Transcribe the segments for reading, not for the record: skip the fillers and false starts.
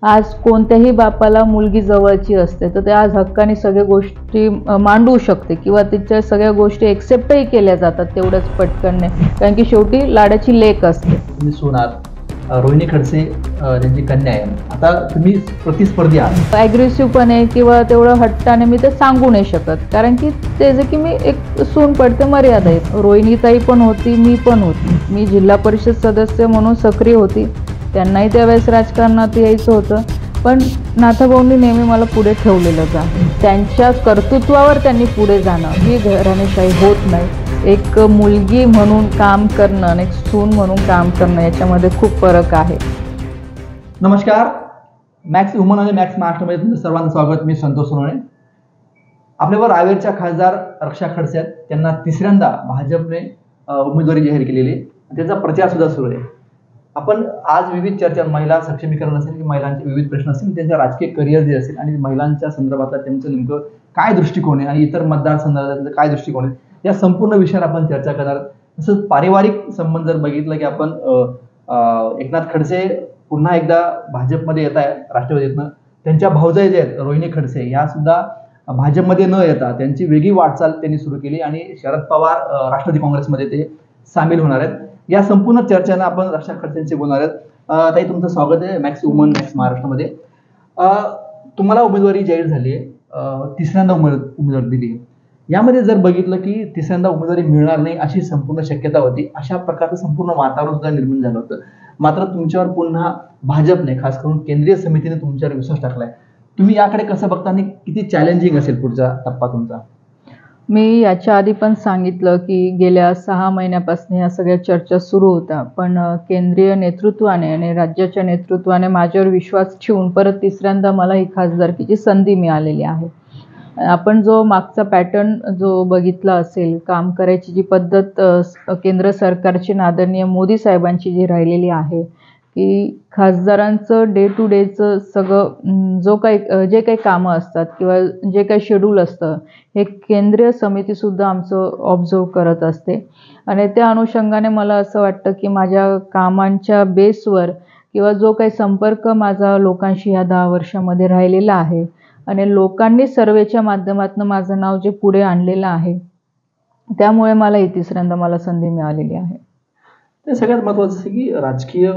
आज कोणत्याही बापाला मुलगी जवळची असते तर ते आज हक्काने सगळ्या गोष्टी मांडू शकते किंवा तिच्या सगळ्या गोष्टी एक्सेप्टही केल्या जातात तेवढंच पटकन, कारण की शेवटी लाडाची लेक असते. तुम्ही सोनार रोहिणी खडसे ज्यांची कन्या आहे, आता तुम्ही प्रतिस्पर्धी आहात. ॲग्रेसिव्हपणे किंवा तेवढं हट्टाने मी ते सांगू नाही शकत, कारण की ते जे की मी एक सून पडते मर्यादा आहेत. रोहिणीताई पण होती, मी पण होती. मी जिल्हा परिषद सदस्य म्हणून सक्रिय होती. त्यांनाही त्यावेळेस राजकारणात यायचं होतं, पण नाथाभाऊंनी नेहमी मला पुढे ठेवलेलं जा. त्यांच्या कर्तृत्वावर त्यांनी पुढे जाणं ही घराणेशाही होत नाही. एक मुलगी म्हणून काम करणं आणि एक सून म्हणून काम करणं याच्यामध्ये खूप फरक आहे. नमस्कार, मॅक्स वुमन आणि मॅक्स महाराष्ट्रामध्ये तुमचं सर्वांचं स्वागत. मी संतोष सोनवणे. आपल्यावर रावेरच्या खासदार रक्षा खडसे आहेत. त्यांना तिसऱ्यांदा भाजपने उमेदवारी जाहीर केलेली आहे. त्याचा प्रचार सुद्धा सुरू आहे. आपण आज विविध चर्चा, महिला सक्षमीकरण असेल की महिलांचे विविध प्रश्न असतील, त्यांच्या राजकीय करिअर जे असेल आणि महिलांच्या संदर्भातला त्यांचं नेमकं काय दृष्टिकोन आहे आणि इतर मतदारसंघाचा काय दृष्टिकोन आहे, या संपूर्ण विषयावर आपण चर्चा करणार. तसंच पारिवारिक संबंध जर बघितलं की आपण एकनाथ खडसे पुन्हा एकदा भाजपमध्ये येत आहे राष्ट्रवादीतनं. त्यांच्या भावजाई जे आहेत रोहिणी खडसे, या सुद्धा भाजपमध्ये न येता त्यांची वेगळी वाटचाल त्यांनी सुरू केली आणि शरद पवार राष्ट्रवादी काँग्रेसमध्ये ते सामील होणार आहेत. या संपूर्ण चर्चेनं आपण रक्षा खडसेंशी बोलणार आहेत. ताई, तुमचं स्वागत आहे मॅक्स वुमन मॅक्स महाराष्ट्रामध्ये. तुम्हाला उमेदवारी जाहीर झाली आहे, तिसऱ्यांदा उमेदवारी दिली आहे. यामध्ये जर बघितलं की तिसऱ्यांदा उमेदवारी मिळणार नाही अशी संपूर्ण शक्यता होती. अशा प्रकारचं संपूर्ण वातावरण सुद्धा निर्माण झालं होतं. मात्र तुमच्यावर पुन्हा भाजपने, खास करून केंद्रीय समितीने तुमच्यावर विश्वास टाकलाय. तुम्ही याकडे कसं बघता आणि किती चॅलेंजिंग असेल पुढचा टप्पा तुमचा? मी याच्या आधी पण सांगितलं की गेल्या 6 महिन्यापासून या सगळ्या चर्चा सुरू होत्या, पण केंद्रीय नेतृत्वाने आणि राज्याच्या नेतृत्वाने माझ्यावर विश्वास ठेवून परत तिसऱ्यांदा मला ही खासदारकीची संधी मिळालेली आहे. आपण जो मागचा पॅटर्न जो बघितला असेल, काम करायची जी पद्धत केंद्र सरकारची आदरणीय मोदी साहेबांची जी राहिलेली आहे की खासदारांचं डे टू डेचं सगळं जे काही कामं असतात किंवा जे काही शेड्यूल असतं हे केंद्रीय समितीसुद्धा आमचं ऑब्झर्व करत असते. आणि त्या अनुषंगाने मला असं वाटतं की माझ्या कामांच्या बेसवर किंवा जो काही संपर्क माझा लोकांशी ह्या 10 वर्षामध्ये राहिलेला आहे आणि लोकांनी सर्वेच्या माध्यमातून माझं नाव जे पुढे आणलेलं आहे, त्यामुळे मला ही तिसऱ्यांदा मला संधी मिळालेली आहे. ते सगळ्यात महत्त्वाचं असं की राजकीय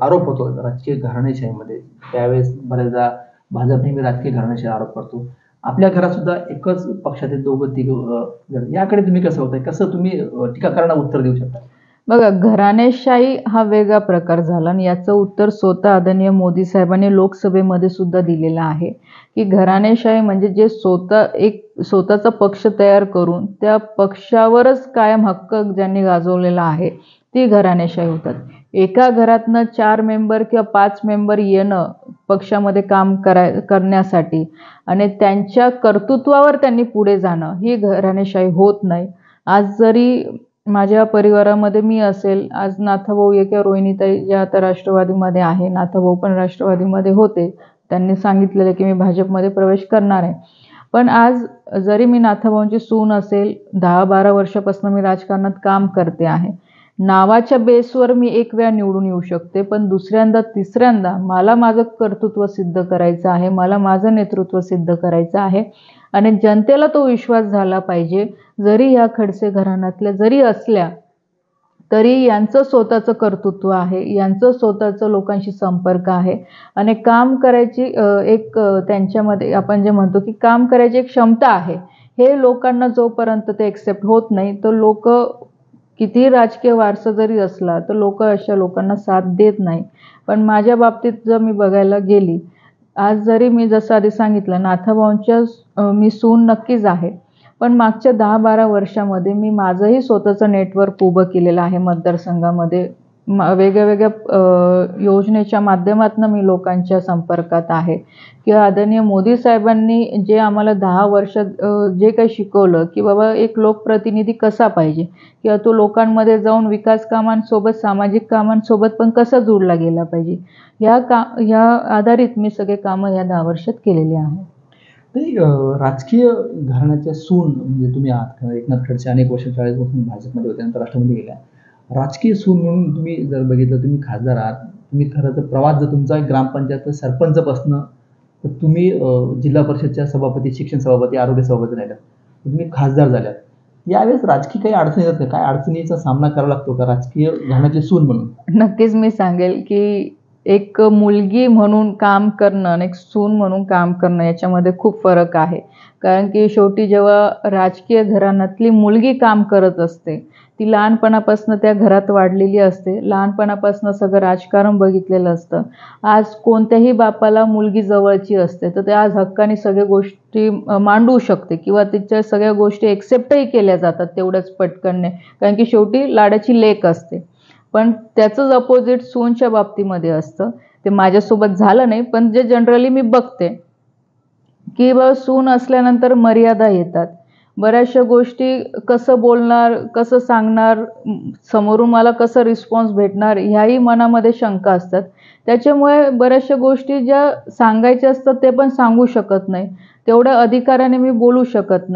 आरोप होतो राजकीय घराणेशाहीमध्ये. त्यावेळेस बऱ्याचदा भाजप नेहमी राजकीय घराणेशाही आरोप करतो. आपल्या घरात सुद्धा एकच पक्षातील 2-3 याकडे तुम्ही कसं बघताय? कसं तुम्ही टीकाकारांना उत्तर देऊ शकता? बघा, घराणेशाही हा वेगळा प्रकार झाला आणि याचं उत्तर स्वतः आदरणीय मोदी साहेबांनी लोकसभेमध्ये सुद्धा दिलेलं आहे की घराणेशाही म्हणजे जे स्वतःचा पक्ष तयार करून त्या पक्षावरच कायम हक्क ज्यांनी गाजवलेला आहे ती घराणेशाही होतात. एका घरातनं 4 मेंबर किंवा 5 मेंबर येणं पक्षामध्ये काम करण्यासाठी आणि त्यांच्या कर्तृत्वावर त्यांनी पुढे जाणं ही घराणेशाही होत नाही. आज जरी माझ्या परिवारामध्ये मी असेल, आज नाथाभाऊ किंवा रोहिणीताई ज्या आता राष्ट्रवादीमध्ये आहे, नाथाभाऊ पण राष्ट्रवादीमध्ये होते, त्यांनी सांगितलेलं की मी भाजपमध्ये प्रवेश करणार आहे. पण आज जरी मी नाथाभाऊंची सून असेल, 10-12 वर्षापासून मी राजकारणात काम करते आहे. नावाच्या बेसवर मी एक वेळा निवडून येऊ शकते, पण दुसऱ्यांदा तिसऱ्यांदा मला माझं कर्तृत्व सिद्ध करायचं आहे, मला माझं नेतृत्व सिद्ध करायचं आहे आणि जनतेला तो विश्वास झाला पाहिजे. जरी या खडसे घराण्यातल्या जरी असल्या तरी यांचं स्वतःचं कर्तृत्व आहे, यांचं स्वतःचं लोकांशी संपर्क आहे आणि काम करायची एक त्यांच्यामध्ये आपण जे म्हणतो की काम करायची एक क्षमता आहे. हे लोकांना जोपर्यंत ते एक्सेप्ट होत नाही तर लोक किती राजकीय वारसा जरी असला तर लोक अशा लोकांना साथ देत नाही. पण माझ्या बाबतीत जर मी बघायला गेली, आज जरी मी जसं आधी सांगितलं नाथाभाऊंच्या मी सून नक्कीच आहे, पण मागच्या 10-12 वर्षामध्ये मी माझंही स्वतःचं नेटवर्क उभं केलेलं आहे मतदारसंघामध्ये. वेगळ्या योजनेच्या माध्यमातून मी लोकांच्या संपर्कात आहे किंवा आदरणीय मोदी साहेबांनी जे आम्हाला 10 वर्षात जे काही शिकवलं की बाबा एक लोकप्रतिनिधी कसा पाहिजे किंवा तो लोकांमध्ये जाऊन विकास कामांसोबत सामाजिक कामांसोबत पण कसा जोडला गेला पाहिजे, ह्या आधारित मी सगळे कामं या 10 वर्षात केलेली आहेत. नाही, राजकीय घराण्याच्या सून म्हणजे तुम्ही आहात. एकनाथ खडसे अनेक वर्ष 40 वर्ष भाजपमध्ये होते, नंतर राष्ट्रवादी गेल्या. राजकीय सून म्हणून तुम्ही जर बघितलं, तुम्ही खासदार आहात, तुम्ही खरं तर प्रवास जर तुमचा ग्रामपंचायत सरपंचपासनं तर तुम्ही जिल्हा परिषदच्या सभापती, शिक्षण सभापती, आरोग्य सभापती राहिल्यात. तुम्ही खासदार झाल्यात. यावेळेस राजकीय काही अडचणी येतात का? काय अडचणीचा सामना करावा लागतो का राजकीय घराण्यातली सून म्हणून? नक्कीच मी सांगेल, की एक मुलगी म्हणून काम करणं आणि एक सून म्हणून काम करणं याच्यामध्ये खूप फरक आहे. कारण की शेवटी जेव्हा राजकीय घराण्यातली मुलगी काम करत असते, ती लहानपणापासून त्या घरात वाढलेली असते. लहानपणापासून सगळं राजकारण बघितलेलं असतं. आज कोणत्याही बापाला मुलगी जवळची असते, तर ते आज हक्काने सगळ्या गोष्टी मांडू शकते किंवा तिच्या सगळ्या गोष्टी एक्सेप्टही केल्या जातात तेवढ्याच पटकन. कारण की शेवटी लाडाची लेक असते. पण त्याचंच अपोजिट सूनच्या बाबतीमध्ये असतं. ते माझ्यासोबत झालं नाही, पण जे जनरली मी बघते, की सून असल्यानंतर मर्यादा येतात. बऱ्याचशा गोष्टी कसं बोलणार, कसं सांगणार, समोरून मला कसं रिस्पॉन्स भेटणार, ह्याही मनामध्ये शंका असतात. त्याच्यामुळे बऱ्याचशा गोष्टी ज्या सांगायच्या असतात ते पण सांगू शकत नाही. तेवढ्या अधिकाराने मी बोलू शकत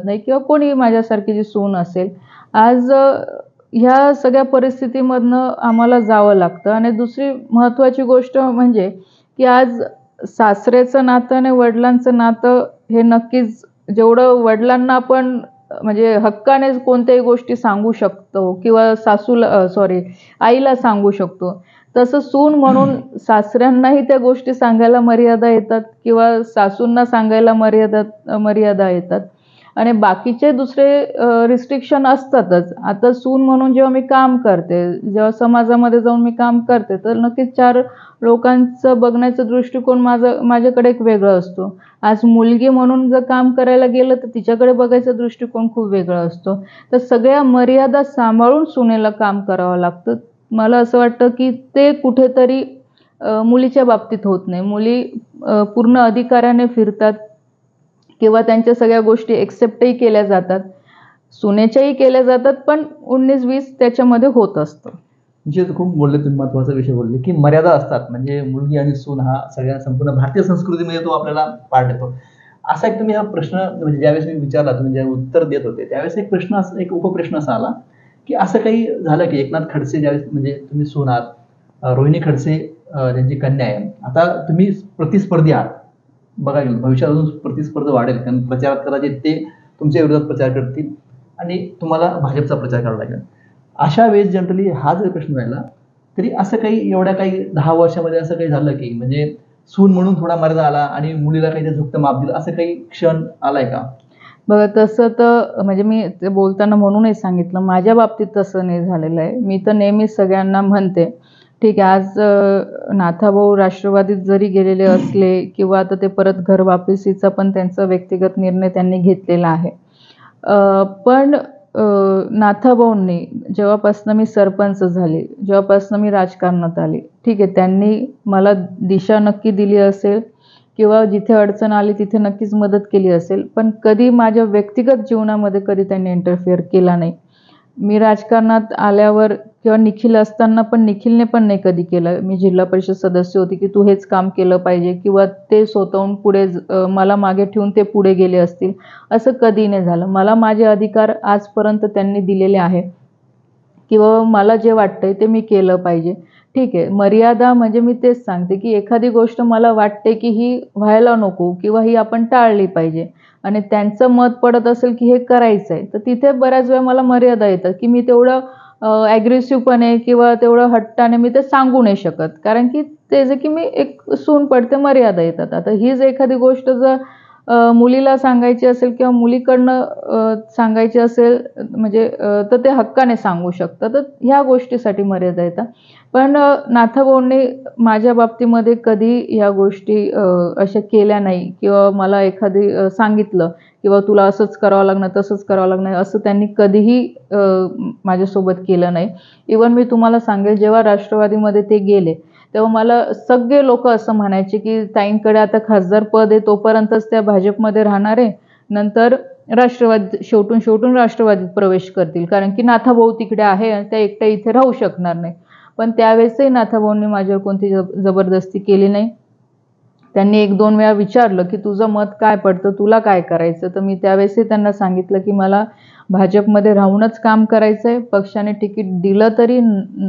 नाही किंवा कोणीही माझ्यासारखी जी सून असेल. आज ह्या सगळ्या परिस्थितीमधनं आम्हाला जावं लागतं आणि दुसरी महत्त्वाची गोष्ट म्हणजे, की आज सासरेचं नातं आणि वडिलांचं नातं हे नक्कीच जेवढं वडिलांना आपण म्हणजे हक्काने कोणत्याही गोष्टी सांगू शकतो किंवा आईला सांगू शकतो, तसं सून म्हणून सासऱ्यांनाही त्या गोष्टी सांगायला मर्यादा येतात किंवा सासूंना सांगायला मर्यादा येतात. आणि बाकीचे दुसरे रिस्ट्रिक्शन असतातच. आता सून म्हणून जेव्हा मी काम करते, जेव्हा समाजामध्ये जाऊन मी काम करते, तर नक्कीच 4 लोकांचं बघण्याचा दृष्टिकोन माझ्याकडे एक वेगळा असतो. आज मुलगी म्हणून जर काम करायला गेलं, तर तिच्याकडे बघायचा दृष्टिकोन खूप वेगळा असतो. तर सगळ्या मर्यादा सांभाळून सुनेला काम करावं लागतं. मला असं वाटतं, की ते कुठेतरी मुलीच्या बाबतीत होत नाही. मुली पूर्ण अधिकाराने फिरतात किंवा त्यांच्या सगळ्या गोष्टी एक्सेप्टही केल्या जातात. सुनेच्याही केल्या जातात, पण 19-20 त्याच्यामध्ये होत असतं. म्हणजे खूप बोलले तुम्ही, महत्त्वाचा विषय बोलले, की मर्यादा असतात. म्हणजे मुलगी आणि सून हा सगळ्या संपूर्ण भारतीय संस्कृतीमध्ये तो आपल्याला पार्ट येतो. असा एक तुम्ही हा प्रश्न म्हणजे ज्यावेळेस मी विचारला, तुम्ही ज्यावेळेस उत्तर देत होते, त्यावेळेस एक उपप्रश्न असा आला, की असं काही झालं की एकनाथ खडसे ज्यावेळेस म्हणजे तुम्ही सून आहात, रोहिणी खडसे त्यांची कन्या आहे. आता तुम्ही प्रतिस्पर्धी आहात. बघा गेलं भविष्यात अजून प्रतिस्पर्धा वाढेल, कारण प्रचारात कदाचित ते तुमच्या विरोधात प्रचार करतील आणि तुम्हाला भाजपचा प्रचार करावा लागेल. अशा वेळेस जनरली हा जर प्रश्न राहिला, तरी असं काही एवढ्या काही 10 वर्षामध्ये असं काही झालं की म्हणजे सून म्हणून थोडा मर्यादा आला आणि मुलीला काही ते झुकतं माप दिलं, असं काही क्षण आलाय का? बघा तसं तर म्हणजे मी ते बोलताना म्हणूनच सांगितलं, माझ्या बाबतीत तसं नाही झालेलं आहे. मी तर नेहमीच सगळ्यांना म्हणते, ठीक आहे, आज नाथाभाऊ राष्ट्रवादीत जरी गेलेले असले किंवा आता ते परत घर वापसीचा पण त्यांचा व्यक्तिगत निर्णय त्यांनी घेतलेला आहे. पण नाथाभाऊंनी जेव्हापासनं मी सरपंच झाले, जेव्हापासनं मी राजकारणात आले, ठीक आहे, त्यांनी मला दिशा नक्की दिली असेल किंवा जिथे अडचण आली तिथे नक्कीच मदत केली असेल. पण कधी माझ्या व्यक्तिगत जीवनामध्ये कधी त्यांनी इंटरफिअर केला नाही. मी राजकारणात आल्यावर किंवा निखिल असताना पण निखिलने पण नाही कधी केलं. मी जिल्हा परिषद सदस्य होती, की तू हेच काम केलं पाहिजे किंवा ते स्वतःहून पुढे मला मागे ठेवून ते पुढे गेले असतील, असं कधी नाही झालं. मला माझे अधिकार आजपर्यंत त्यांनी दिलेले आहे किंवा मला जे वाटतंय ते मी केलं पाहिजे. ठीक आहे, मर्यादा म्हणजे मी तेच सांगते, की एखादी गोष्ट मला वाटते, की ही व्हायला नको किंवा ही आपण टाळली पाहिजे आणि त्यांचं मत पडत असेल, की हे करायचं आहे, तर तिथे बऱ्याच वेळा मला मर्यादा येतात, की मी तेवढं ॲग्रेसिव्हपणे किंवा तेवढं हट्टाने मी ते सांगू नाही शकत. कारण की ते जे की मी एक सून पडते, मर्यादा येतात. आता हीच एखादी गोष्ट जर मुलीला सांगायची असेल किंवा मुलीकडनं सांगायची असेल म्हणजे तर ते हक्काने सांगू शकतात. तर ह्या गोष्टीसाठी मर्यादा येतात. पण नाथाभाऊंनी माझ्या बाबतीमध्ये कधी ह्या गोष्टी अशा केल्या नाही किंवा मला एखादी सांगितलं किंवा तुला असंच करावं लागणार, तसंच करावं लागणार, असं त्यांनी कधीही माझ्यासोबत केलं नाही. इव्हन मी तुम्हाला सांगेल, जेव्हा राष्ट्रवादीमध्ये ते गेले, तेव्हा मला सगळे लोकं असं म्हणायचे, की ताईंकडे आता खासदार पद आहे तोपर्यंतच त्या भाजपमध्ये राहणार आहे. नंतर शेवटून राष्ट्रवादीत प्रवेश करतील. कारण की नाथाभाऊ तिकडे आहे आणि त्या एकट्या इथे राहू शकणार नाही. पण त्यावेळेसही नाथाभाऊंनी माझ्यावर कोणती जबरदस्ती केली नाही. त्यांनी 1-2 वेळा विचारलं, की तुझं मत काय पडतं? तुला काय करायचं? तर मी त्यावेळेसही त्यांना सांगितलं, की मला भाजपमध्ये राहूनच काम करायचं आहे. पक्षाने तिकीट दिलं तरी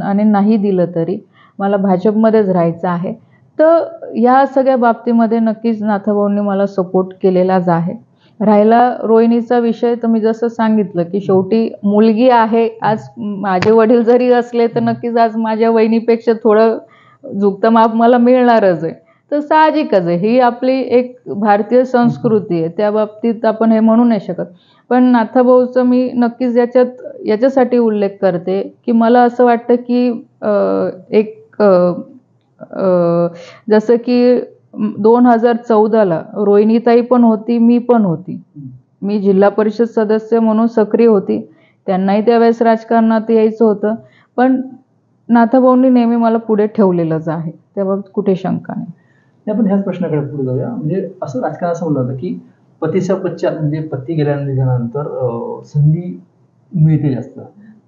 आणि नाही दिलं तरी मला भाजपमध्येच राहायचं आहे. तर ह्या सगळ्या बाबतीमध्ये नक्कीच नाथाभाऊंनी मला सपोर्ट केलेलाच आहे. राहिला रोहिणीचा विषय, तर मी जसं सांगितलं की शेवटी मुलगी आहे. आज माझे वडील जरी असले तर नक्कीच आज माझ्या वहिनीपेक्षा थोडं झुकतं माप मला मिळणारच आहे. तर साहजिकच आहे, ही आपली एक भारतीय संस्कृती आहे, त्या बाबतीत आपण हे म्हणू नाही शकत. पण नाथाभाऊचं मी नक्कीच याच्यासाठी उल्लेख करते की मला असं वाटतं की एक जसं की 2014ला रोहिणीताई पण होती, मी पण होती. मी जिल्हा परिषद सदस्य म्हणून सक्रिय होती. त्यांनाही त्यावेळेस राजकारणात यायचं होतं. पण नाथाभाऊंनी नेहमी मला पुढे ठेवलेलंच आहे. त्याबाबत कुठे शंका नाही. आपण ह्याच प्रश्नाकडे पुढे जाऊया. म्हणजे असं राजकारण असं म्हणलं होतं की पतीच्या पश्चात म्हणजे पती गेल्यानंतर संधी मिळते जास्त.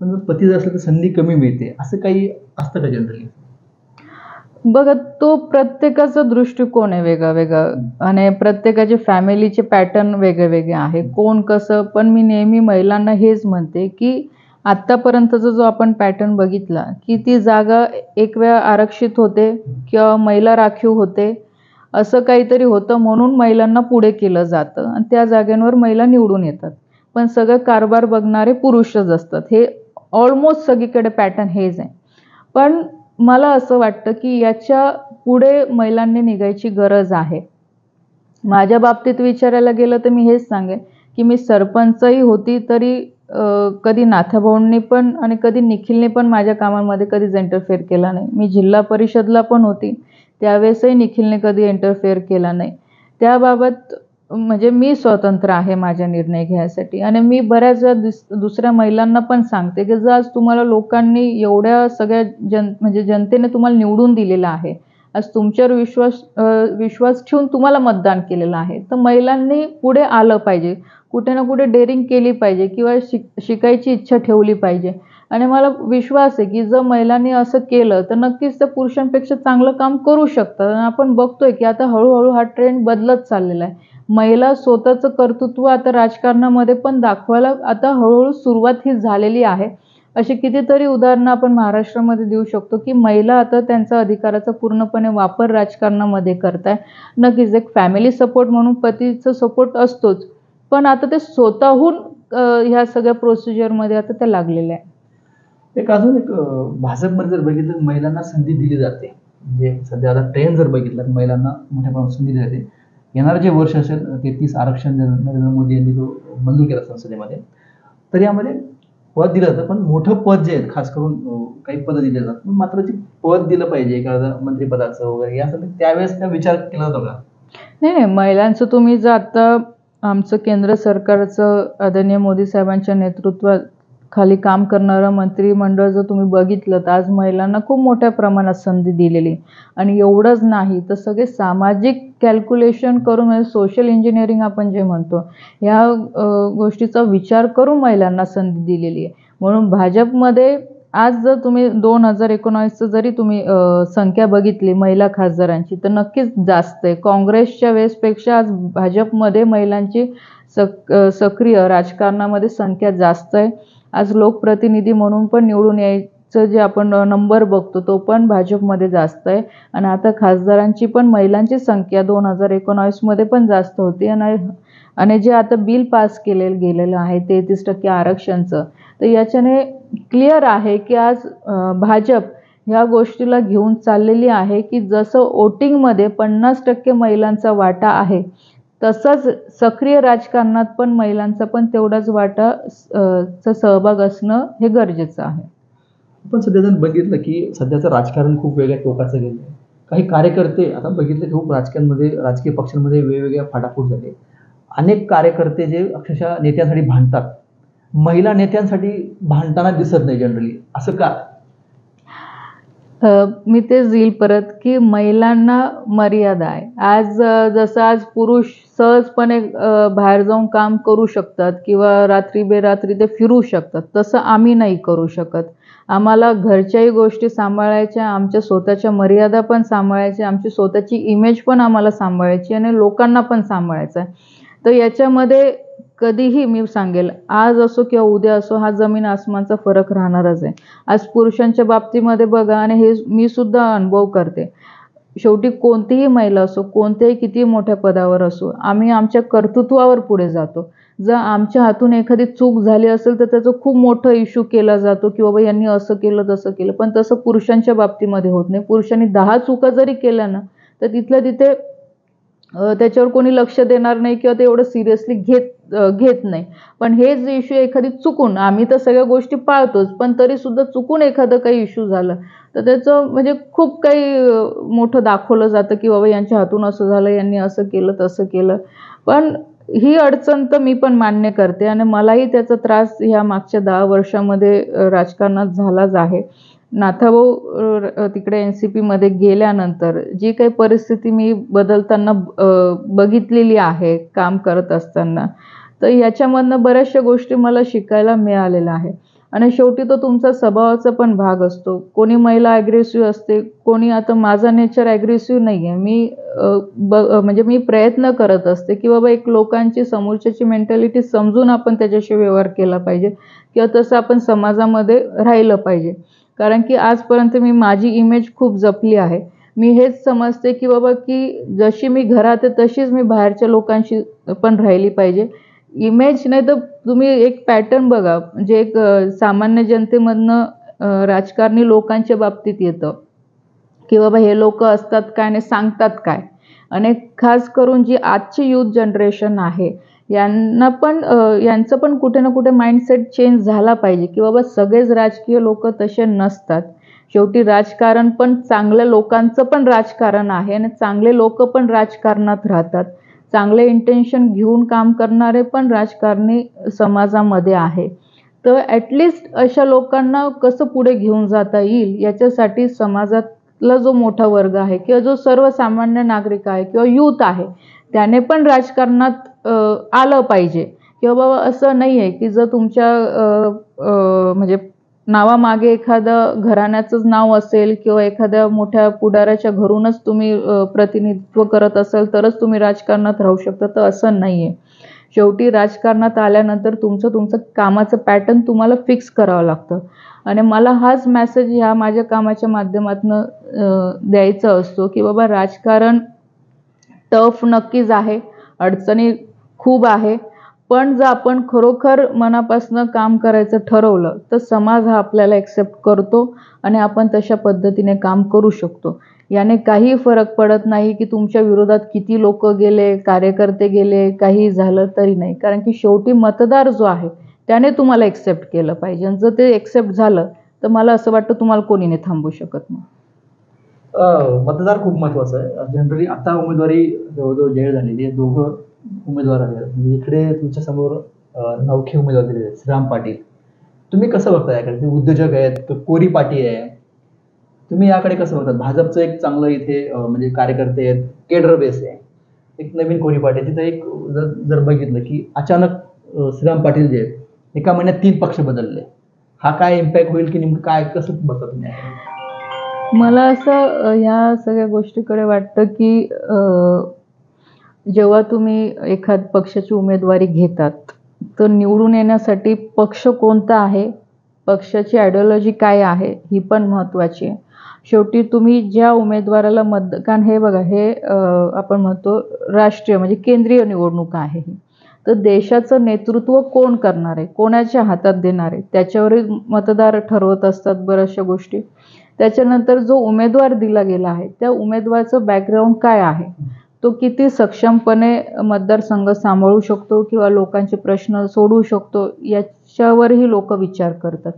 पण जर पती जर असलं तर संधी कमी मिळते. असं काही असतं का जनरली? बघा, तो प्रत्येकाचा दृष्टिकोन आहे वेगळा-वेगळा आणि प्रत्येकाचे फॅमिलीचे पॅटर्न वेगळे-वेगळे आहे. कोण कसं, पण मी नेहमी महिलांना हेच म्हणते की आत्तापर्यंतचा जो आपण पॅटर्न बघितला की ती जागा एक वेळा आरक्षित होते किंवा महिला राखीव होते. असं काहीतरी होतं म्हणून महिलांना पुढे केलं जातं आणि त्या जागांवर महिला निवडून येतात. पण सगळं कारभार बघणारे पुरुषच असतात. हे ऑलमोस्ट सगळीकडे पॅटर्न हेच आहे. पण मला असं वाटतं की याच्या पुढे महिलांनी निघायची गरज आहे. माझ्या बाबतीत विचारायला गेलं तर मी हेच सांगेन की मी सरपंचही होती तरी कधी नाथाभाऊंनी पण आणि कधी निखिलने पण माझ्या कामांमध्ये कधीच इंटरफेअर केला नाही. मी जिल्हा परिषदला पण होती. त्यावेळेसही निखिलने कधी इंटरफेअर केला नाही. त्याबाबत म्हणजे मी स्वतंत्र आहे माझा निर्णय घ्यायसाठी आणि मी बऱ्याच वेळा दुसऱ्या महिलांना पण सांगते की जर आज तुम्हाला लोकांनी एवढ्या सगळ्या म्हणजे जनतेने तुम्हाला निवडून दिलेलं आहे. आज तुमच्यावर विश्वास ठेवून तुम्हाला मतदान केलेलं आहे. तर महिलांनी पुढे आलं पाहिजे. कुठे ना कुठे डेअरिंग केली पाहिजे किंवा शिकायची इच्छा ठेवली पाहिजे. आणि मला विश्वास आहे की जर महिलांनी असं केलं तर नक्कीच त्या पुरुषांपेक्षा चांगलं काम करू शकतात. आणि आपण बघतोय की आता हळूहळू हा ट्रेंड बदलत चाललेला आहे. महिला स्वतःचं कर्तृत्व आता राजकारणामध्ये पण दाखवायला आता हळूहळू सुरुवात ही झालेली आहे. अशी कितीतरी उदाहरणं आपण महाराष्ट्रामध्ये देऊ शकतो की महिला आता त्यांचा अधिकाराचा पूर्णपणे वापर राजकारणामध्ये करताय. नक्कीच एक फॅमिली सपोर्ट म्हणून पतीचा सपोर्ट असतोच. पण आता ते स्वतःहून ह्या सगळ्या प्रोसिजरमध्ये आता त्या लागलेल्या आहे. अजून एक भाजपमध्ये जर बघितलं तर महिलांना संधी दिली जाते. म्हणजे सध्या आता ट्रेंड जर बघितला तर महिलांना मोठ्या प्रमाणात संधी दिली जाते. येणारं जे वर्ष असेल 33 आरक्षण नरेंद्र मोदी यांनी जो मंजूर केला संसदेमध्ये, तर यामध्ये पद दिलं जातं. पण मोठं पद जे आहे खास करून काही पदं दिली जातात. पण मात्र जे पद दिलं पाहिजे एखाद्या मंत्रिपदाचं वगैरे यासाठी त्यावेळेस काय विचार केला जातो का? नाही, महिलांचं तुम्ही जर आता आमचं केंद्र सरकारचं आदरणीय मोदी साहेबांच्या नेतृत्वाखाली काम करणारं मंत्रिमंडळ जर तुम्ही बघितलं तर आज महिलांना खूप मोठ्या प्रमाणात संधी दिलेली. आणि एवढंच नाही तर सगळे सामाजिक कॅल्क्युलेशन करून म्हणजे सोशल इंजिनिअरिंग आपण जे म्हणतो, ह्या गोष्टीचा विचार करून महिलांना संधी दिलेली आहे. म्हणून भाजपमध्ये आज जर तुम्ही 2019चं जरी तुम्ही संख्या बघितली महिला खासदारांची तर नक्कीच जास्त आहे. काँग्रेसच्या वेळेसपेक्षा आज भाजपमध्ये महिलांची सक्रिय राजकारणामध्ये संख्या जास्त आहे. आज लोकप्रतिनिधी म्हणून पण निवडून यायचं जे आपण नंबर बघतो तो पण भाजपमध्ये जास्त आहे. आणि आता खासदारांची पण महिलांची संख्या 2019मध्ये पण जास्त होती. आणि जे आता बिल पास गेलेलं आहे 33% आरक्षणचं, तर याच्याने क्लिअर आहे की आज भाजप ह्या गोष्टीला घेऊन चाललेली आहे की जसं वोटिंगमध्ये 50% महिलांचा वाटा आहे, तसंच सक्रिय राजकारणात पण महिलांचा पण तेवढाच वाटा चा सहभाग असणं हे गरजेचं आहे. पण सध्या जर बघितलं की सध्याचं राजकारण खूप वेगळ्या टोकाचं गेलं आहे. काही कार्यकर्ते आता बघितलं खूप राजकीय पक्षांमध्ये वेगवेगळ्या फाटाफूट झाले. अनेक कार्यकर्ते जे अक्षरशः नेत्यांसाठी भांडतात. महिला नेत्यांसाठी भांडताना दिसत नाही जनरली. असं का? मी तेच येईल परत की महिलांना मर्यादा आहे. आज पुरुष सहजपणे बाहेर जाऊन काम करू शकतात किंवा रात्री बेरात्री ते फिरू शकतात, तसं आम्ही नाही करू शकत. आम्हाला घरच्याही गोष्टी सांभाळायच्या, आमच्या स्वतःच्या मर्यादा पण सांभाळायच्या, आमची स्वतःची इमेज पण आम्हाला सांभाळायची आणि लोकांना पण सांभाळायचं आहे. तर याच्यामध्ये कधीही मी सांगेल, आज असो किंवा उद्या असो, हा जमीन आसमानचा फरक राहणारच आहे. आज पुरुषांच्या बाबतीमध्ये बघा, आणि हे मी सुद्धा अनुभव करते. शेवटी कोणतीही महिला असो, कोणत्याही कितीही मोठ्या पदावर असो, आम्ही आमच्या कर्तृत्वावर पुढे जातो. जर आमच्या हातून एखादी चूक झाली असेल तर त्याचं खूप मोठं इश्यू केला जातो की बाबा यांनी असं केलं तसं केलं, पण तसं पुरुषांच्या बाबतीमध्ये होत नाही. पुरुषांनी 10 चुका जरी केल्या ना, तर तिथल्या तिथे त्याच्यावर कोणी लक्ष देणार नाही किंवा ते एवढं सिरियसली घेत नाही. पण हेच इश्यू एखादी चुकून, आम्ही तर सगळ्या गोष्टी पाळतोच, पण तरी सुद्धा चुकून एखादं काही इश्यू झालं तर त्याचं म्हणजे खूप काही मोठं दाखवलं जातं की बाबा यांच्या हातून असं झालं, यांनी असं केलं तसं केलं. पण ही अडचण तर मी पण मान्य करते आणि मलाही त्याचा त्रास ह्या मागच्या 10 वर्षामध्ये राजकारणात झालाच आहे. नाथाभाऊ तिकडे NCP मध्ये गेल्यानंतर जी काही परिस्थिती मी बदलताना बघितलेली आहे काम करत असताना, तर याच्यामधनं बऱ्याचशा गोष्टी मला शिकायला मिळालेल्या आहे. आणि शेवटी तो तुमचा स्वभावाचा पण भाग असतो. कोणी महिला ॲग्रेसिव्ह असते, कोणी, आता माझा नेचर ॲग्रेसिव्ह नाही आहे. म्हणजे मी प्रयत्न करत असते की बाबा एक लोकांची समोरच्याची मेंटॅलिटी समजून आपण त्याच्याशी व्यवहार केला पाहिजे किंवा तसं आपण समाजामध्ये राहिलं पाहिजे. कारण की आजपर्यंत मी माझी इमेज खूप जपली आहे. मी हेच समजते की बाबा की जशी मी घरात आहे तशीच मी बाहेरच्या लोकांशी पण राहिली पाहिजे. इमेज नाही तर तुम्ही एक पॅटर्न बघा, म्हणजे एक सामान्य जनतेमधनं राजकारणी लोकांच्या बाबतीत येतं की बाबा हे लोक असतात काय आणि सांगतात काय. आणि खास करून जी आजची यूथ जनरेशन आहे, यांचं पण कुठे ना कुठे माइंडसेट चेंज झाला पाहिजे की बाबा सगळेच राजकीय लोक तसे नसतात. शेवटी राजकारण पण चांगल्या लोकांचं पण राजकारण आहे आणि चांगले लोक पण राजकारणात राहतात. चांगले इंटेन्शन घेऊन काम करणारे पण राजकारणी समाजामध्ये आहे. तर ॲटलिस्ट अशा लोकांना कसं पुढे घेऊन जाता येईल याच्यासाठी समाजातला जो मोठा वर्ग आहे किंवा जो सर्वसामान्य नागरिक आहे किंवा यूथ आहे, त्याने पण राजकारणात आलं पाहिजे. किंवा बाबा असं नाही आहे की जर तुमच्या म्हणजे नावामागे एखादं घराण्याचंच नाव असेल किंवा एखाद्या मोठ्या पुढाऱ्याच्या घरूनच तुम्ही प्रतिनिधित्व करत असाल तरच तुम्ही राजकारणात राहू शकता, तर असं नाही आहे. शेवटी राजकारणात आल्यानंतर तुमचं कामाचं पॅटर्न तुम्हाला फिक्स करावं लागतं. आणि मला हाच मेसेज ह्या माझ्या कामाच्या माध्यमातून द्यायचा असतो की बाबा राजकारण टफ नक्कीच आहे, अडचणी खूप आहे, पण जर आपण खरोखर मनापासून काम करायचं ठरवलं तर समाज हा आपल्याला एक्सेप्ट करतो आणि आपण तशा पद्धतीने काम करू शकतो. याने काही फरक पडत नाही की तुमच्या विरोधात किती लोक गेले, कार्यकर्ते गेले, काही झालं तरी नाही. कारण की शेवटी मतदार जो आहे त्याने तुम्हाला एक्सेप्ट केलं पाहिजे. आणि जर ते एक्सेप्ट झालं तर मला असं वाटतं तुम्हाला कोणी नाही थांबवू शकत नाही. मतदार खूप महत्वाचं आहे. जनरली आता उमेदवारी जवळजवळ जाहीर झालेली आहे. दोघं उमेदवार आहेत. म्हणजे इकडे तुमच्या समोर नवखे उमेदवार दिलेले आहेत, श्रीराम पाटील. तुम्ही कसं बघता याकडे? ते उद्योजक आहेत, तो कोरी पाटील आहे. तुम्ही याकडे कसं बघतात? भाजपचं एक चांगलं इथे म्हणजे कार्यकर्ते आहेत, केडर बेस आहे. एक नवीन कोरी पाटील तिथं एक जर बघितलं की अचानक श्रीराम पाटील जे आहेत, एका महिन्यात 3 पक्ष बदलले. हा काय इम्पॅक्ट होईल की नेमकं काय, कसं बघता तुम्ही याकडे? मला असं ह्या सगळ्या गोष्टीकडे वाटतं की जेव्हा तुम्ही एखाद पक्षाची उमेदवारी घेतात तर निवडून येण्यासाठी पक्ष कोणता आहे, पक्षाची आयडिओलॉजी काय आहे, ही पण महत्त्वाची आहे. शेवटी तुम्ही ज्या उमेदवाराला कारण हे बघा, हे आपण म्हणतो राष्ट्रीय म्हणजे केंद्रीय निवडणूक आहे ही. तर देशाचं नेतृत्व कोण करणार आहे, कोणाच्या हातात देणार आहे, त्याच्यावरही मतदार ठरवत असतात बऱ्याचशा गोष्टी. त्याच्यानंतर जो उमेदवार दिला गेला आहे त्या उमेदवाराचं बॅकग्राऊंड काय आहे, तो किती सक्षमपणे मतदारसंघ सांभाळू शकतो किंवा लोकांचे प्रश्न सोडवू शकतो, याच्यावरही लोक विचार करतात.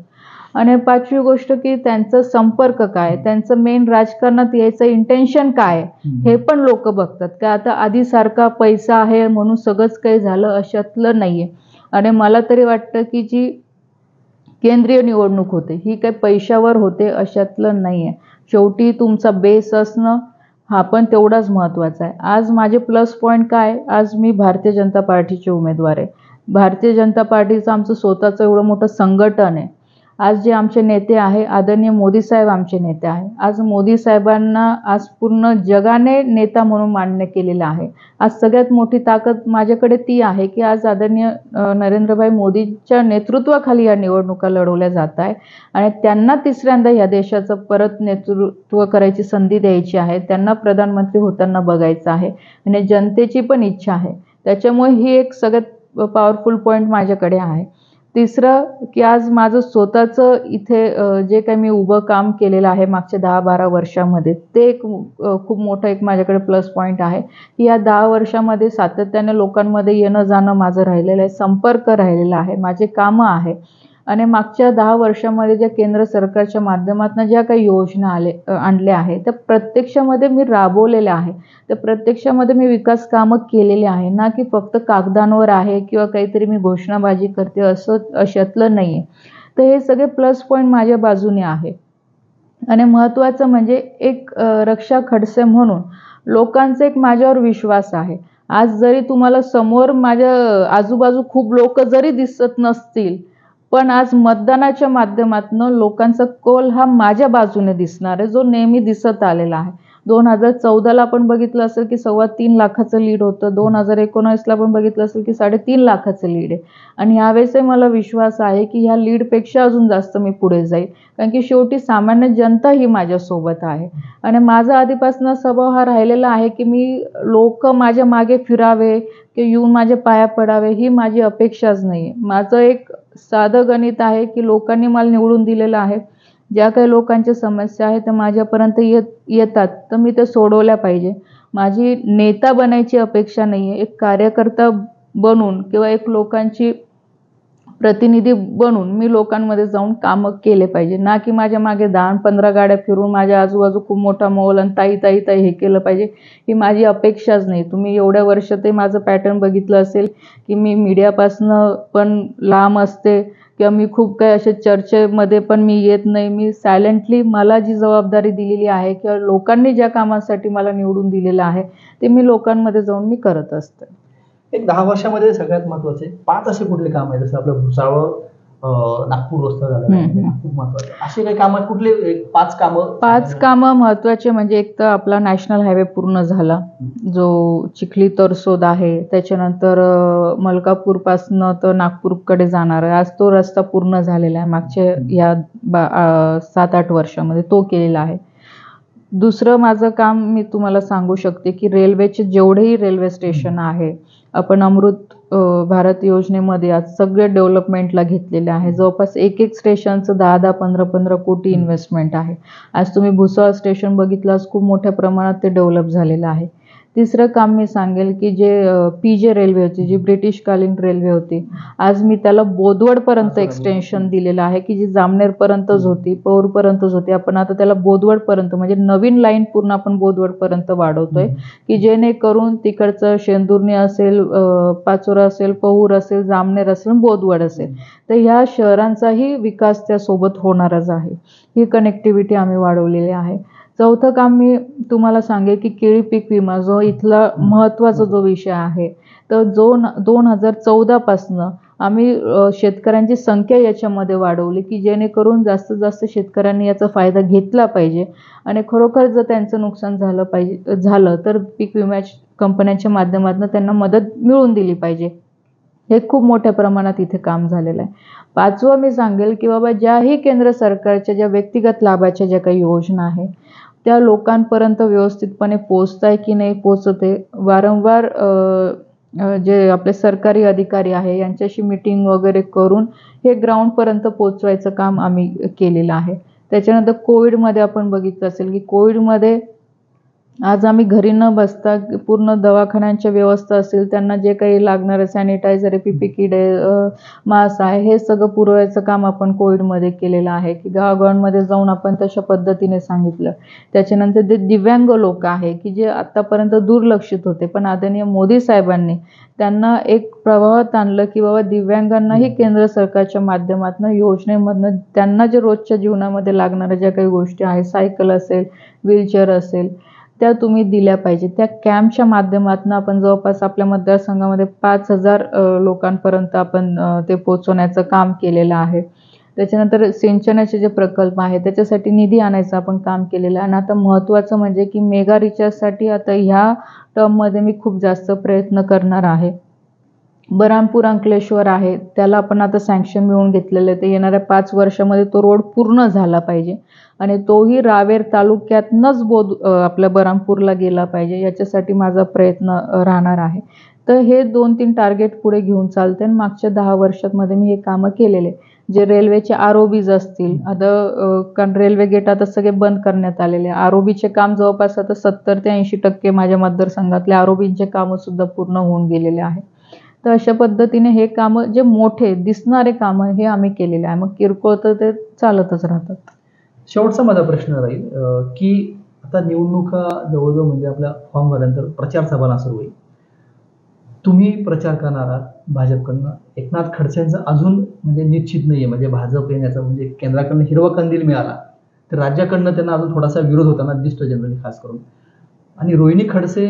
आणि 5वी गोष्ट की त्यांचा संपर्क काय, त्यांचं मेन राजकारणात यायचं इंटेन्शन काय, हे पण लोक बघतात. का आता आधीसारखा पैसा आहे म्हणून सगळंच काही झालं अशातलं नाहीये. आणि मला तरी वाटतं की जी केंद्रीय निवडणूक होते ही काही पैशावर होते अशातलं नाहीये. शेवटी तुमचा बेस असणं हा पण तेवढाच महत्त्वाचा आहे. आज माझे प्लस पॉईंट काय, आज मी भारतीय जनता पार्टीचे उमेदवार आहे. भारतीय जनता पार्टीचं आमचं स्वतःचं एवढं मोठं संघटन आहे. आज जे आमचे नेते आहे, आदरणीय मोदी साहेब आमचे नेते आहे. आज मोदी साहेबांना आज पूर्ण जगाने नेता म्हणून मान्य केलेलं आहे. आज सगळ्यात मोठी ताकद माझ्याकडे ती आहे की आज आदरणीय नरेंद्रभाई मोदींच्या नेतृत्वाखाली या निवडणुका लढवल्या जात आहे आणि त्यांना तिसऱ्यांदा या देशाचं परत नेतृत्व करायची संधी द्यायची आहे. त्यांना प्रधानमंत्री होताना बघायचं आहे आणि जनतेची पण इच्छा आहे. त्याच्यामुळे ही एक सगळ्यात पॉवरफुल पॉईंट माझ्याकडे आहे. तिसरं की आज माझं स्वतःचं इथे जे काही मी उभं काम केलेलं आहे मागच्या 10-12 वर्षामध्ये, ते एक खूप मोठं एक माझ्याकडे प्लस पॉईंट आहे की या 10 वर्षामध्ये सातत्याने लोकांमध्ये येणं जाणं माझं राहिलेलं आहे, संपर्क राहिलेला आहे, माझे कामं आहे आणि मागच्या 10 वर्षामध्ये ज्या केंद्र सरकारच्या माध्यमातून ज्या काही योजना आणल्या आहेत त्या प्रत्यक्षामध्ये मी राबवलेल्या आहे. त्या प्रत्यक्षामध्ये मी विकास कामं केलेली आहे, ना की फक्त कागदांवर आहे किंवा काहीतरी मी घोषणाबाजी करते असं अशातलं नाही आहे. तर हे सगळे प्लस पॉईंट माझ्या बाजूने आहे आणि महत्त्वाचं म्हणजे एक रक्षा खडसे म्हणून लोकांचा एक माझ्यावर विश्वास आहे. आज जरी तुम्हाला समोर माझ्या आजूबाजू खूप लोक जरी दिसत नसतील, पण आज मतदानाच्या माध्यमातून लोकांचा कौल हा माझ्या बाजूने दिसणार आहे, जो नेहमी दिसत आलेला आहे. 2014ला आपण बघितलं असेल की 3.25 लाखाचं लीड होतं. 2019ला पण बघितलं असेल की 3.5 लाखाचं लीड आहे आणि यावेळेसही मला विश्वास आहे की ह्या लीडपेक्षा अजून जास्त मी पुढे जाईल, कारण की शेवटी सामान्य जनता ही माझ्यासोबत आहे आणि माझा आधीपासून स्वभाव हा राहिलेला आहे की मी लोक माझ्या मागे फिरावे की येऊन माझ्या पाया पडावे ही माझी अपेक्षाच नाही आहे. माझं एक साधं गणित आहे की लोकांनी मला निवडून दिलेलं आहे. ज्या काही लोकांच्या समस्या आहेत त्या माझ्यापर्यंत येतात तर मी ते सोडवल्या पाहिजे. माझी नेता बनायची अपेक्षा नाही आहे. एक कार्यकर्ता बनून किंवा एक लोकांची प्रतिनिधी बनून मी लोकांमध्ये जाऊन कामं केले पाहिजे, ना की माझ्या मागे 10-15 गाड्या फिरून माझ्या आजूबाजू खूप मोठा मॉल आणि ताई ताई ताई हे केलं पाहिजे, ही माझी अपेक्षाच नाही. तुम्ही एवढ्या वर्षातही माझं पॅटर्न बघितलं असेल की मी मीडियापासनं पण लांब असते किंवा मी खूप काही अशा चर्चेमध्ये पण मी येत नाही. मी सायलेंटली मला जी जबाबदारी दिलेली आहे किंवा लोकांनी ज्या कामासाठी मला निवडून दिलेलं आहे ते मी लोकांमध्ये जाऊन मी करत असते. एक 10 वर्षामध्ये सगळ्यात महत्वाचे 5 असे कुठले काम आहे, जसं आपलं भुसावळ, नागपूर रस्ता झाला खूप महत्वाचं, असे काही कामात कुठले 5 कामं? 5 कामं महत्त्वाचे म्हणजे एक तर आपला नॅशनल हायवे पूर्ण झाला, जो चिखली तरसोद आहे. त्याच्यानंतर मलकापूरपासनं तर नागपूरकडे जाणार आहे, आज तो रस्ता पूर्ण झालेला आहे. मागच्या या 7-8 वर्षामध्ये तो केलेला आहे. दुसरं माझं काम मी तुम्हाला सांगू शकते की रेल्वेचे जेवढेही रेल्वे स्टेशन आहे, आपण अमृत भारत योजनेमध्ये आज सगळे डेव्हलपमेंटला घेतलेले आहे. जवळपास एक स्टेशनचं 10-10, 15-15 कोटी इन्व्हेस्टमेंट आहे. आज तुम्ही भुसावळ स्टेशन बघितलं, आज खूप मोठ्या प्रमाणात ते डेव्हलप झालेलं आहे. तिसरं काम मी सांगेल की जे PJ रेल्वे होती, जी ब्रिटिशकालीन रेल्वे होती, आज मी त्याला बोदवडपर्यंत एक्सटेन्शन दिलेलं आहे की जी जामनेरपर्यंतच होती, पौरपर्यंतच होती. आपण आता त्याला बोदवडपर्यंत म्हणजे नवीन लाईन पूर्ण आपण बोदवडपर्यंत वाढवतोय की जेणेकरून तिकडचं शेंदुर्णी असेल, पाचोरा असेल, पौर असेल, जामनेर असेल, बोदवड असेल, तर ह्या शहरांचाही विकास त्यासोबत होणारच आहे. ही कनेक्टिव्हिटी आम्ही वाढवलेली आहे. चौथं काम मी तुम्हाला सांगेल की केळी पीक विमा, जो इथला महत्त्वाचा जो विषय आहे, तर 2014 पासनं आम्ही शेतकऱ्यांची संख्या याच्यामध्ये वाढवली की जेणेकरून जास्तीत जास्त शेतकऱ्यांनी याचा फायदा घेतला पाहिजे आणि खरोखर जर त्यांचं नुकसान झालं तर पीक विम्याच्या कंपन्यांच्या माध्यमातून त्यांना मदत मिळवून दिली पाहिजे. हे खूप मोठ्या प्रमाणात इथे काम झालेलं आहे. 5वं मी सांगेल की बाबा ज्याही केंद्र सरकारच्या ज्या व्यक्तिगत लाभाच्या ज्या काही योजना आहे त्या लोकांपर्यंत व्यवस्थितपणे पोहोचताय की नाही पोहोचत आहे. वारंवार जे आपले सरकारी अधिकारी आहे यांच्याशी मीटिंग वगैरे करून हे ग्राउंडपर्यंत पोहोचवायचं काम आम्ही केलेलं आहे. त्याच्यानंतर कोविडमध्ये आपण बघितलं असेल की कोविडमध्ये आज आम्ही घरी न बसता पूर्ण दवाखान्यांच्या व्यवस्था असेल, त्यांना जे काही लागणारं सॅनिटायझर आहे, PP किट आहे, मास्क आहे, हे सगळं पुरवायचं काम आपण कोविडमध्ये केलेलं आहे की गावागावांमध्ये जाऊन आपण तशा पद्धतीने सांगितलं. त्याच्यानंतर जे दिव्यांग लोक आहे की जे आत्तापर्यंत दुर्लक्षित होते, पण आदरणीय मोदी साहेबांनी त्यांना एक प्रवाहात आणलं की बाबा दिव्यांगांनाही केंद्र सरकारच्या माध्यमातून योजनेमधनं त्यांना जे रोजच्या जीवनामध्ये लागणाऱ्या ज्या काही गोष्टी आहेत, सायकल असेल, व्हीलचेअर असेल, त्या तुम्ही दिल्या पाहिजे. त्या कॅम्पच्या माध्यमातून आपण जवळपास आपल्या मतदारसंघामध्ये 5,000 लोकांपर्यंत आपण ते पोहोचवण्याचं काम केलेलं आहे. त्याच्यानंतर सिंचनाचे जे प्रकल्प आहे त्याच्यासाठी निधी आणायचं आपण काम केलेलं आहे. आणि आता महत्त्वाचं म्हणजे की मेगा रिचार्जसाठी आता ह्या टर्ममध्ये मी खूप जास्त प्रयत्न करणार आहे. बऱ्हाणपूर अंकलेश्वर आहे त्याला आपण आता सँक्शन मिळवून घेतलेलं आहे. ते येणाऱ्या 5 वर्षामध्ये तो रोड पूर्ण झाला पाहिजे आणि तोही रावेर तालुक्यातनंच आपल्या बऱ्हाणपूरला गेला पाहिजे, याच्यासाठी माझा प्रयत्न राहणार आहे. तर हे 2-3 टार्गेट पुढे घेऊन चालते आणि मागच्या 10 वर्षांमध्ये मी हे कामं केलेले. जे रेल्वेचे ROBs असतील आता, कारण रेल्वे गेट आता सगळे बंद करण्यात आलेले. ROBचे काम जवळपास आता 70 ते 80% माझ्या मतदारसंघातले ROBचे कामं सुद्धा पूर्ण होऊन गेलेले आहे. तर अशा पद्धतीने हे कामं जे मोठे दिसणारे कामं हे आम्ही केलेले आहे. मग किरकोळ तर ते चालतच राहतात. शेवटचा माझा प्रश्न राहील की आता निवडणुका जवळजवळ म्हणजे आपल्या फॉर्म भरल्यानंतर प्रचार सभा सुरू होईल. तुम्ही प्रचार करणार आहात भाजपकडनं. एकनाथ खडसेंचं अजून म्हणजे निश्चित नाहीये, म्हणजे भाजप येण्याचा म्हणजे केंद्राकडनं हिरवा कंदील मिळाला तर राज्याकडनं त्यांना अजून थोडासा विरोध होताना दिसतो जनरली खास करून. आणि रोहिणी खडसे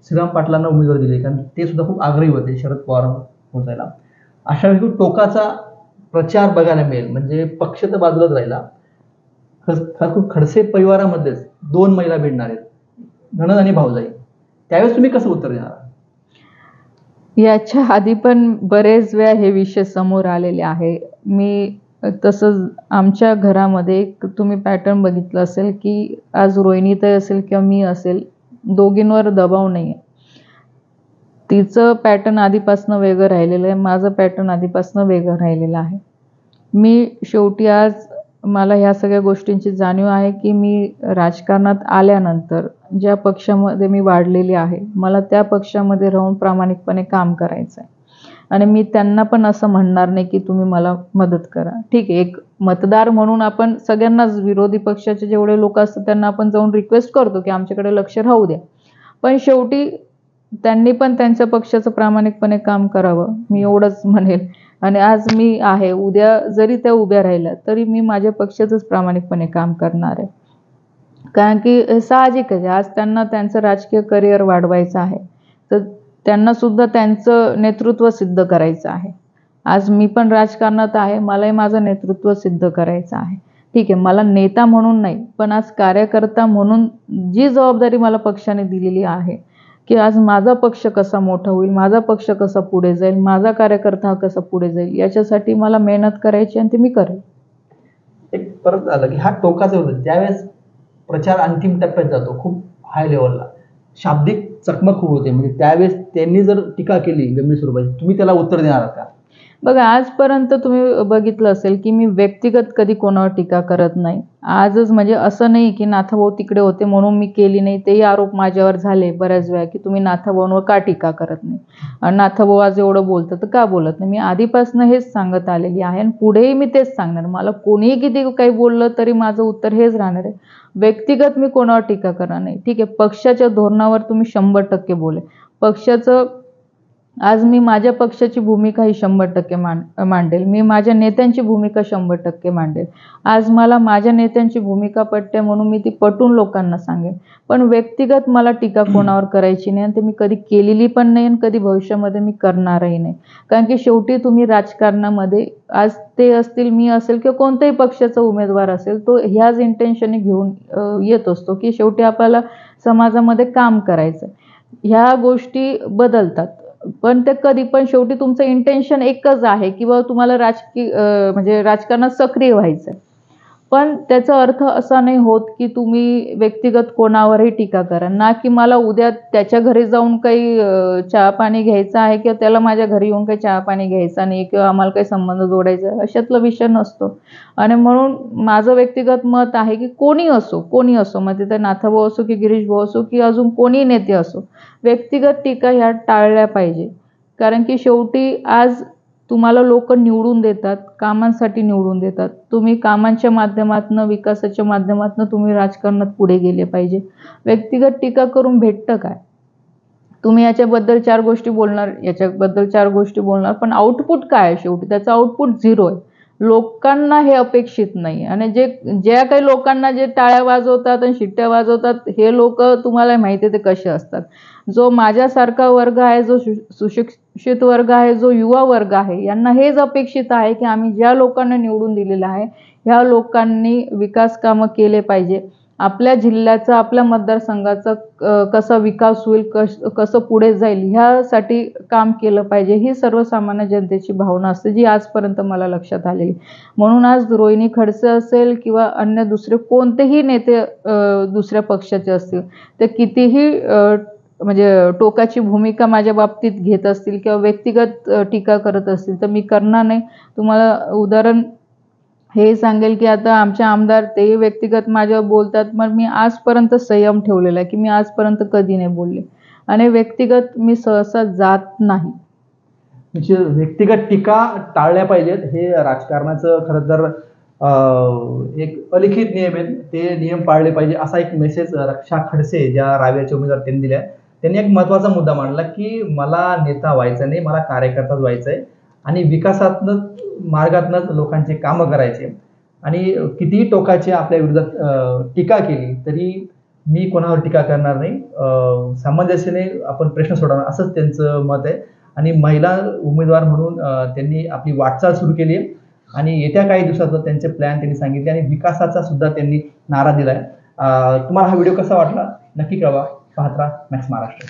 श्रीराम पाटलांना उमेदवारी दिली कारण ते सुद्धा खूप आग्रही होते शरद पवार पोहोचायला. अशा वेळी टोकाचा प्रचार बघायला मिळेल, म्हणजे पक्ष तर बाजूलाच राहिला. खडसे परिवारामध्येच 2 महिला भिडणार आहेत, नणंद आणि भाऊजाई. त्यावेळेस तुम्ही कसं उत्तर देणार? याच्या आधी पण बरेच वेळा हे विषय समोर आलेले आहे. मी तसंच आमच्या घरामध्ये एक तुम्ही पॅटर्न बघितलं असेल की आज रोहिणीताई असेल किंवा मी असेल, दोघींवर दबाव नाही आहे. तिचं पॅटर्न आधीपासून वेगळं राहिलेलं आहे, माझं पॅटर्न आधीपासून वेगळं राहिलेलं आहे. मी शेवटी आज मला ह्या सगळ्या गोष्टींची जाणीव आहे की मी राजकारणात आल्यानंतर ज्या पक्षामध्ये मी वाढलेली आहे, मला त्या पक्षामध्ये राहून प्रामाणिकपणे काम करायचं आहे. आणि मी त्यांना पण असं म्हणणार नाही की तुम्ही मला मदत करा. ठीक आहे, एक मतदार म्हणून आपण सगळ्यांनाच, विरोधी पक्षाचे जेवढे लोक असतात त्यांना आपण जाऊन रिक्वेस्ट करतो की आमच्याकडे लक्ष राहू द्या. पण शेवटी त्यांनी पण त्यांच्या पक्षाचं प्रामाणिकपणे काम करावं, मी एवढंच म्हणेल. आणि आज मी आहे, उद्या जरी त्या उभ्या राहिल्या तरी मी माझ्या पक्षाचंच प्रामाणिकपणे काम करणार आहे. कारण की साहजिक आहे, आज त्यांना त्यांचं राजकीय करिअर वाढवायचं आहे, तर त्यांना सुद्धा त्यांचं नेतृत्व सिद्ध करायचं आहे. आज मी पण राजकारणात आहे, मलाही माझं नेतृत्व सिद्ध करायचं आहे. ठीक आहे, मला नेता म्हणून नाही, पण आज कार्यकर्ता म्हणून जी जबाबदारी मला पक्षाने दिलेली आहे की आज माझा पक्ष कसा मोठा होईल, माझा पक्ष कसा पुढे जाईल, माझा कार्यकर्ता हा कसा पुढे जाईल, याच्यासाठी मला मेहनत करायची आणि ते मी करेन. एक परत आलं की हा टोकाचा होतं त्यावेळेस प्रचार अंतिम टप्प्यात जातो, खूप हाय लेवलला शाब्दिक चकमक खूप होते. म्हणजे त्यावेळेस त्यांनी जर टीका केली गंभीर स्वरूपाची, तुम्ही त्याला उत्तर देणार आहात का? बघा, आजपर्यंत तुम्ही बघितलं असेल की मी व्यक्तिगत कधी कोणावर टीका करत नाही. आजच म्हणजे असं नाही की नाथाभाऊ तिकडे होते म्हणून मी केली नाही. तेही आरोप माझ्यावर झाले बऱ्याच वेळा की तुम्ही नाथाभाऊंवर का टीका करत नाही, आणि नाथाभाऊ आज एवढं बोलतात तर का बोलत नाही. मी आधीपासून हेच सांगत आलेली आहे आणि पुढेही मी तेच सांगणार. मला कोणीही किती काही बोललं तरी माझं उत्तर हेच राहणार आहे, व्यक्तिगत मी कोणावर टीका करणार नाही. ठीक आहे, पक्षाच्या धोरणावर तुम्ही 100% बोले. पक्षाचं आज मी माझ्या पक्षाची भूमिका ही 100% मांडेल. मी माझ्या नेत्यांची भूमिका 100% मांडेल. आज मला माझ्या नेत्यांची भूमिका पटते म्हणून मी ती पटवून लोकांना सांगेन. पण व्यक्तिगत मला टीका कोणावर करायची नाही आणि ते मी कधी केलेली पण नाही आणि कधी भविष्यामध्ये मी करणारही नाही. कारण की शेवटी तुम्ही राजकारणामध्ये आज ते असतील, मी असेल किंवा कोणत्याही पक्षाचा उमेदवार असेल, तो ह्याच इंटेन्शनने घेऊन येत असतो की शेवटी आपल्याला समाजामध्ये काम करायचं. ह्या गोष्टी बदलतात, पण ते कधी पण शेवटी तुमचं इंटेन्शन एकच आहे की बाबा तुम्हाला म्हणजे राजकारणात सक्रिय व्हायचं आहे. पण त्याचा अर्थ असा नाही होत की तुम्ही व्यक्तिगत कोणावरही टीका करा. ना की मला उद्या त्याच्या घरी जाऊन काही चहा पाणी घ्यायचं आहे किंवा त्याला माझ्या घरी येऊन काही चहा पाणी घ्यायचा नाही किंवा आम्हाला काही संबंध जोडायचा आहे, अशातला विषय नसतो. आणि म्हणून माझं व्यक्तिगत मत आहे की कोणी असो, मग तिथे नाथाभाऊ असो की गिरीश भाऊ असो की अजून कोणी नेते असो, व्यक्तिगत टीका ह्या टाळल्या पाहिजे. कारण की शेवटी आज तुम्हाला लोक निवडून देतात, कामांसाठी निवडून देतात. तुम्ही कामांच्या माध्यमातून, विकासाच्या माध्यमातून तुम्ही राजकारणात पुढे गेले पाहिजे. व्यक्तिगत टीका करून भेटतं काय? तुम्ही याच्याबद्दल 4 गोष्टी बोलणार, याच्याबद्दल 4 गोष्टी बोलणार, पण आउटपुट काय आहे? शेवटी त्याचं आउटपुट 0 आहे. लोकांना हे अपेक्षित नाही. आणि ज्या काही लोकांना जे टाळ्या वाजवतात आणि शिट्ट्या वाजवतात हे लोक तुम्हाला माहिती आहे ते कसे असतात. जो माझ्यासारखा वर्ग आहे, जो सुशिक्षित वर्ग आहे, जो युवा वर्ग आहे, यांना हेच अपेक्षित आहे की आम्ही ज्या लोकांना निवडून दिलेलं आहे ह्या लोकांनी विकास कामं केले पाहिजे. आपल्या जिल्ह्याचा, आपल्या मतदारसंघाचा कसा विकास होईल, कसं पुढे जाईल ह्यासाठी काम केलं पाहिजे, ही सर्वसामान्य जनतेची भावना असते, जी आजपर्यंत मला लक्षात आलेली. म्हणून आज रोहिणी खडसे असेल किंवा अन्य दुसरे कोणतेही नेते दुसऱ्या पक्षाचे असतील, ते कितीही म्हणजे टोकाची भूमिका माझ्या बाबतीत घेत असतील किंवा व्यक्तिगत टीका करत असतील तर मी करणार नाही. तुम्हाला उदाहरण हे सांगेल की आता आमचे आमदार तेही व्यक्तिगत माझ्यावर बोलतात, मग मी आजपर्यंत संयम ठेवलेला आहे की मी आजपर्यंत कधी नाही बोलले आणि व्यक्तिगत मी सहसा जात नाही. म्हणजे व्यक्तिगत टीका टाळल्या पाहिजेत, हे राजकारणाचं खरं तर एक अलिखित नियम आहेत, ते नियम पाळले पाहिजे असा एक मेसेज रक्षा खडसे ज्या रावेरचे उमेदवार त्यांनी दिलाय. त्यांनी एक महत्त्वाचा मुद्दा मांडला की मला नेता व्हायचं नाही, मला कार्यकर्ताच व्हायचं आहे आणि विकासात्मक मार्गातनंच लोकांचे कामं करायचे. आणि कितीही टोकाची आपल्या विरोधात टीका केली तरी मी कोणावर टीका करणार नाही, सामंजस्याने आपण प्रश्न सोडवणार असंच त्यांचं मत आहे. आणि महिला उमेदवार म्हणून त्यांनी आपली वाटचाल सुरू केली आहे आणि येत्या काही दिवसात त्यांचे प्लॅन त्यांनी सांगितले आणि विकासाचा सुद्धा त्यांनी नारा दिलाय. तुम्हाला हा व्हिडिओ कसा वाटला नक्की कळवा. पाहत राहा मॅक्स महाराष्ट्र.